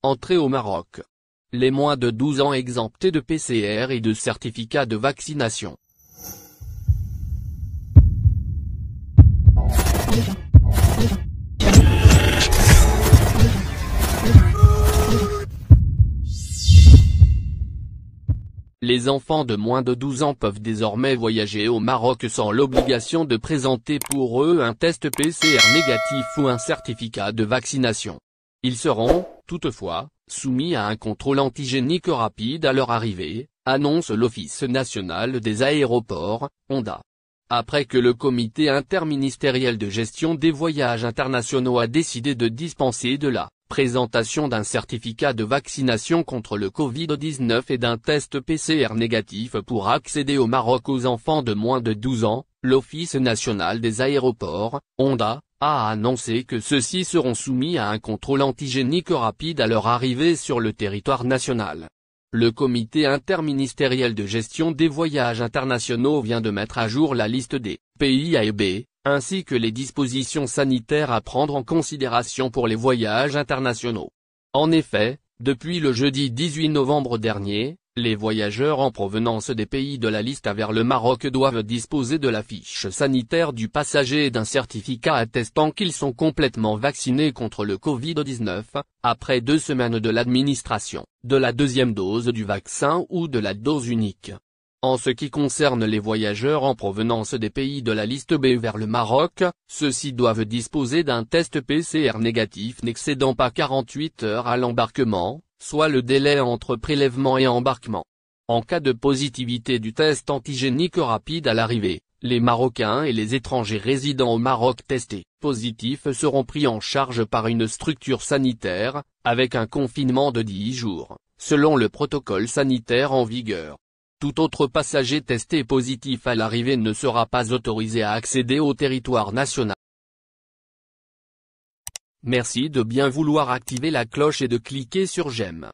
Entrée au Maroc. Les moins de 12 ans exemptés de PCR et de certificat de vaccination. Les enfants de moins de 12 ans peuvent désormais voyager au Maroc sans l'obligation de présenter pour eux un test PCR négatif ou un certificat de vaccination. Ils seront, toutefois, soumis à un contrôle antigénique rapide à leur arrivée, annonce l'Office national des aéroports, ONDA. Après que le comité interministériel de gestion des voyages internationaux a décidé de dispenser de la présentation d'un certificat de vaccination contre le Covid-19 et d'un test PCR négatif pour accéder au Maroc aux enfants de moins de 12 ans, l'Office national des aéroports, ONDA, a annoncé que ceux-ci seront soumis à un contrôle antigénique rapide à leur arrivée sur le territoire national. Le comité interministériel de gestion des voyages internationaux vient de mettre à jour la liste des pays A et B, ainsi que les dispositions sanitaires à prendre en considération pour les voyages internationaux. En effet, depuis le jeudi 18 novembre dernier, les voyageurs en provenance des pays de la liste A vers le Maroc doivent disposer de la fiche sanitaire du passager et d'un certificat attestant qu'ils sont complètement vaccinés contre le Covid-19, après 2 semaines de l'administration de la deuxième dose du vaccin ou de la dose unique. En ce qui concerne les voyageurs en provenance des pays de la liste B vers le Maroc, ceux-ci doivent disposer d'un test PCR négatif n'excédant pas 48 heures à l'embarquement, soit le délai entre prélèvement et embarquement. En cas de positivité du test antigénique rapide à l'arrivée, les Marocains et les étrangers résidant au Maroc testés positifs seront pris en charge par une structure sanitaire, avec un confinement de 10 jours, selon le protocole sanitaire en vigueur. Tout autre passager testé positif à l'arrivée ne sera pas autorisé à accéder au territoire national. Merci de bien vouloir activer la cloche et de cliquer sur j'aime.